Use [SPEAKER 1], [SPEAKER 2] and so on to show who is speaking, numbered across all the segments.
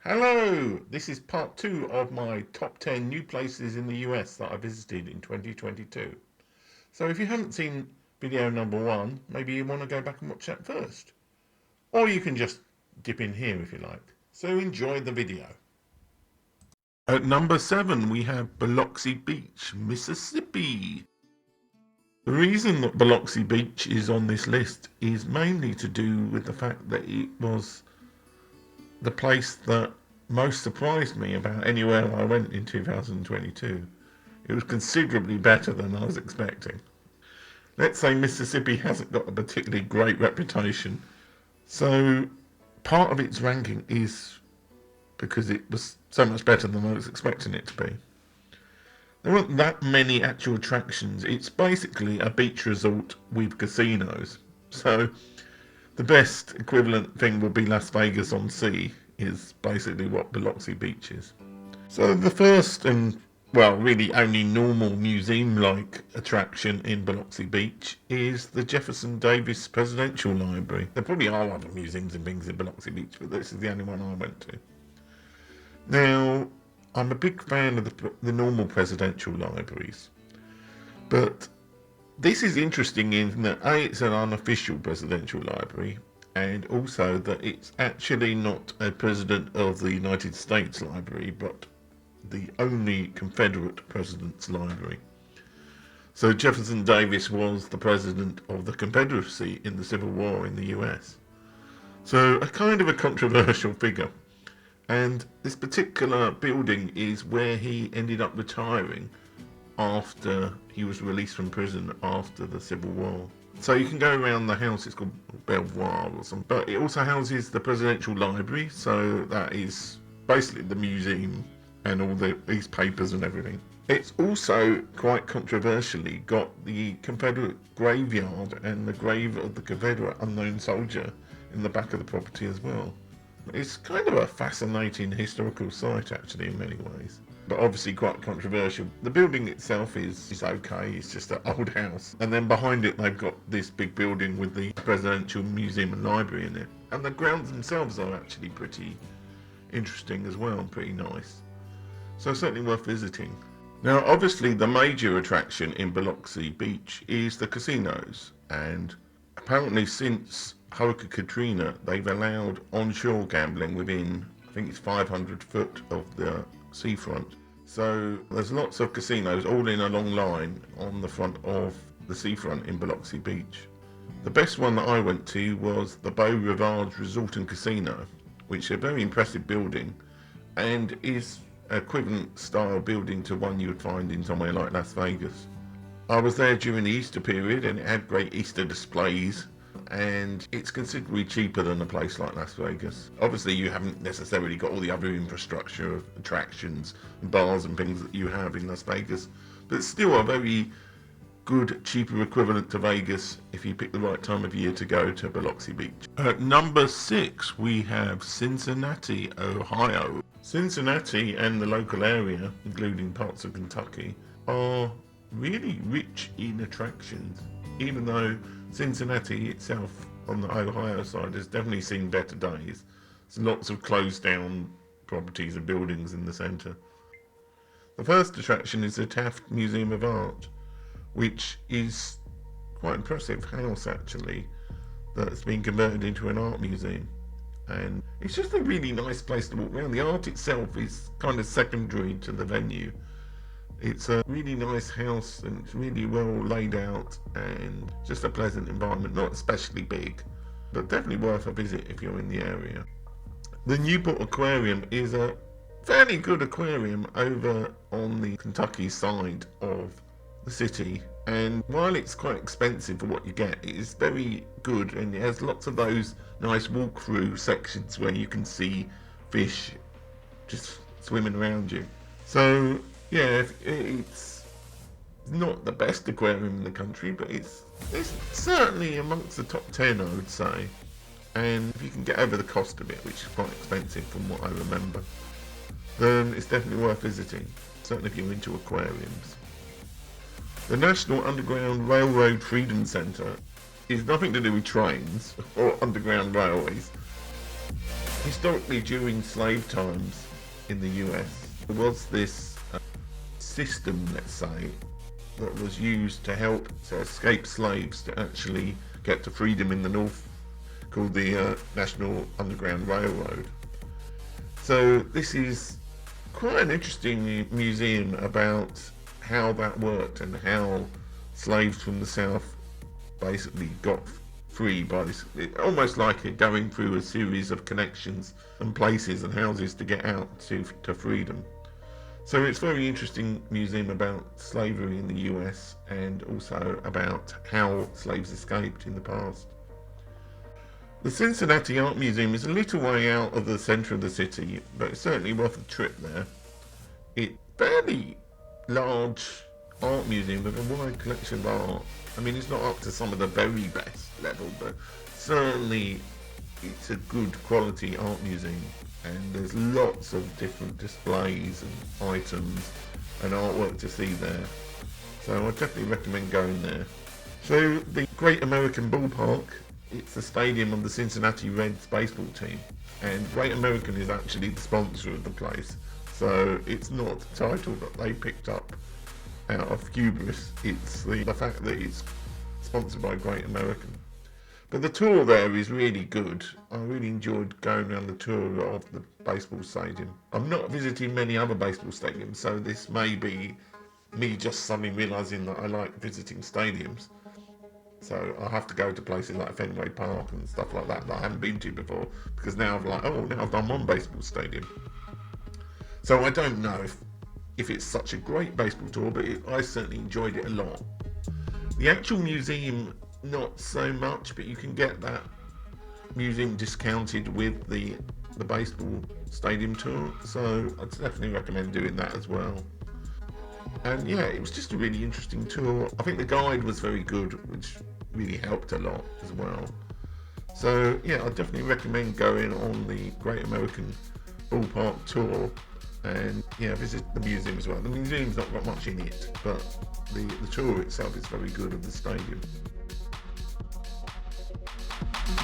[SPEAKER 1] Hello! This is part 2 of my top 10 new places in the US that I visited in 2022. So if you haven't seen video number 1, maybe you want to go back and watch that first. Or you can just dip in here if you like. So enjoy the video. At number 7 we have Biloxi Beach, Mississippi. The reason that Biloxi Beach is on this list is mainly to do with the fact that it was the place that most surprised me about anywhere I went in 2022. It was considerably better than I was expecting. Let's say Mississippi hasn't got a particularly great reputation, so part of its ranking is because it was so much better than I was expecting it to be. There weren't that many actual attractions. It's basically a beach resort with casinos. So the best equivalent thing would be Las Vegas on sea, is basically what Biloxi Beach is. So the first and, well, really only normal museum-like attraction in Biloxi Beach is the Jefferson Davis Presidential Library. There probably are other museums and things in Biloxi Beach, but this is the only one I went to. Now, I'm a big fan of the normal presidential libraries, but this is interesting in that A, it's an unofficial presidential library, and also that it's actually not a president of the United States library, but the only Confederate president's library. So Jefferson Davis was the president of the Confederacy in the Civil War in the US. So a kind of a controversial figure. And this particular building is where he ended up retiring after he was released from prison after the Civil War. So you can go around the house, it's called Belvoir or something, but it also houses the presidential library, so that is basically the museum and all these papers and everything. It's also quite controversially got the Confederate graveyard and the grave of the Confederate unknown soldier in the back of the property as well. It's kind of a fascinating historical site actually in many ways, but obviously quite controversial. The building itself is okay, it's just an old house, and then behind it they've got this big building with the Presidential Museum and Library in it, and the grounds themselves are actually pretty interesting as well, pretty nice, so certainly worth visiting. Now obviously the major attraction in Biloxi Beach is the casinos, and apparently since Hurricane Katrina they've allowed onshore gambling within, I think it's 500 foot of the seafront. So there's lots of casinos all in a long line on the front of the seafront in Biloxi Beach. The best one that I went to was the Beau Rivage Resort and Casino, which is a very impressive building and is equivalent style building to one you would find in somewhere like Las Vegas. I was there during the Easter period and it had great Easter displays, and it's considerably cheaper than a place like Las Vegas. Obviously you haven't necessarily got all the other infrastructure of attractions and bars and things that you have in Las Vegas, but it's still a very good, cheaper equivalent to Vegas if you pick the right time of year to go to Biloxi Beach. At number 6 we have Cincinnati, Ohio. Cincinnati and the local area, including parts of Kentucky, are really rich in attractions, even though Cincinnati itself on the Ohio side has definitely seen better days. There's lots of closed down properties and buildings in the centre. The first attraction is the Taft Museum of Art, which is quite an impressive house actually that's been converted into an art museum, and it's just a really nice place to walk around. The art itself is kind of secondary to the venue. It's a really nice house and it's really well laid out and just a pleasant environment, not especially big, but definitely worth a visit if you're in the area. The Newport Aquarium is a fairly good aquarium over on the Kentucky side of the city, and while it's quite expensive for what you get, it is very good and it has lots of those nice walk-through sections where you can see fish just swimming around you. So yeah, it's not the best aquarium in the country, but it's certainly amongst the top 10, I would say. And if you can get over the cost of it, which is quite expensive from what I remember, then it's definitely worth visiting, certainly if you're into aquariums. The National Underground Railroad Freedom Center is nothing to do with trains or underground railways. Historically, during slave times in the US, there was this system, let's say, that was used to help escaped slaves to actually get to freedom in the North, called the National Underground Railroad. So this is quite an interesting museum about how that worked and how slaves from the South basically got free by this, almost like it going through a series of connections and places and houses to get out to freedom. So it's a very interesting museum about slavery in the US and also about how slaves escaped in the past. The Cincinnati Art Museum is a little way out of the centre of the city, but it's certainly worth a trip there. It's a fairly large art museum with a wide collection of art. I mean, it's not up to some of the very best level, but certainly it's a good quality art museum, and there's lots of different displays and items and artwork to see there. So I definitely recommend going there. So the Great American Ballpark, it's the stadium of the Cincinnati Reds baseball team, and Great American is actually the sponsor of the place. So it's not a title that they picked up out of hubris, it's the fact that it's sponsored by Great American. But the tour there is really good. I really enjoyed going around the tour of the baseball stadium. I'm not visiting many other baseball stadiums, so this may be me just suddenly realising that I like visiting stadiums. So I'll have to go to places like Fenway Park and stuff like that I haven't been to before, because now I've done one baseball stadium. So I don't know if it's such a great baseball tour, but I certainly enjoyed it a lot. The actual museum, not so much, but you can get that museum discounted with the baseball stadium tour, so I'd definitely recommend doing that as well. And yeah, it was just a really interesting tour. I think the guide was very good, which really helped a lot as well. So yeah, I definitely recommend going on the Great American Ballpark tour and yeah, visit the museum as well. The museum's not got much in it, but the tour itself is very good of the stadium.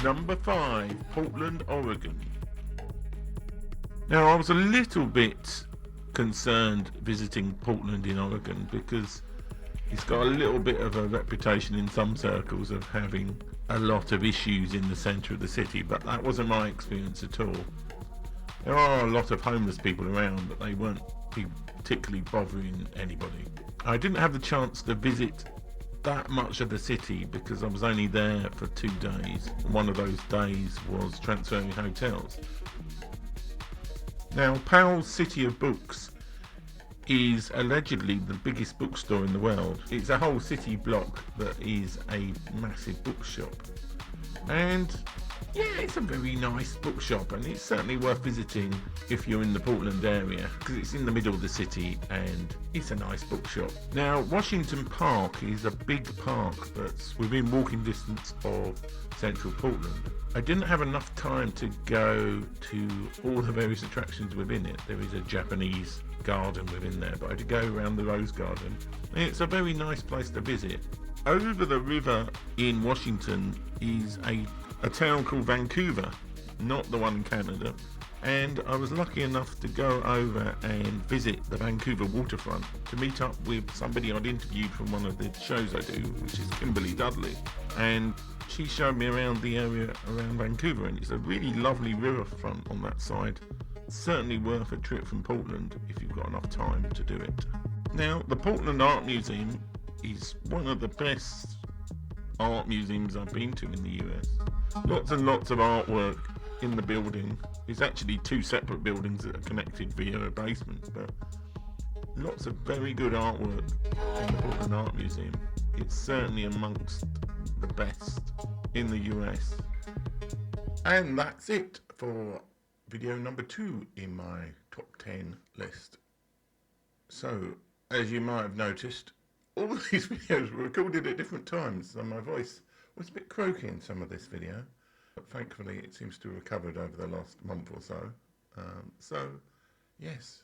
[SPEAKER 1] Number 5, Portland, Oregon. Now I was a little bit concerned visiting Portland in Oregon because it's got a little bit of a reputation in some circles of having a lot of issues in the centre of the city, but that wasn't my experience at all. There are a lot of homeless people around, but they weren't particularly bothering anybody. I didn't have the chance to visit that much of the city because I was only there for 2 days. One of those days was transferring hotels. Now, Powell's City of Books is allegedly the biggest bookstore in the world. It's a whole city block that is a massive bookshop. And yeah, it's a very nice bookshop, and it's certainly worth visiting if you're in the Portland area because it's in the middle of the city and it's a nice bookshop. Now, Washington Park is a big park that's within walking distance of central Portland. I didn't have enough time to go to all the various attractions within it. There is a Japanese garden within there, but I did go around the Rose Garden. It's a very nice place to visit. Over the river in Washington is a town called Vancouver, not the one in Canada, and I was lucky enough to go over and visit the Vancouver waterfront to meet up with somebody I'd interviewed from one of the shows I do, which is Kimberly Dudley, and she showed me around the area around Vancouver, and it's a really lovely riverfront on that side. Certainly worth a trip from Portland if you've got enough time to do it. Now, the Portland Art Museum is one of the best art museums I've been to in the US. Lots and lots of artwork in the building. It's actually 2 separate buildings that are connected via a basement, but lots of very good artwork in the Portland Art Museum. It's certainly amongst the best in the US. And that's it for video number 2 in my top 10 list. So, as you might have noticed, all of these videos were recorded at different times, so my voice was a bit croaky in some of this video, but thankfully it seems to have recovered over the last month or so. So, yes,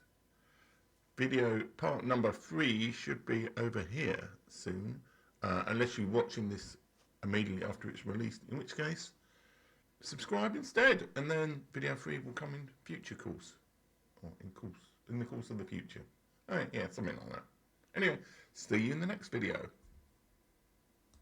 [SPEAKER 1] video part number 3 should be over here soon, unless you're watching this immediately after it's released, in which case, subscribe instead, and then video 3 will come in future course, or in the course of the future. Alright, yeah, something like that. Anyway, see you in the next video.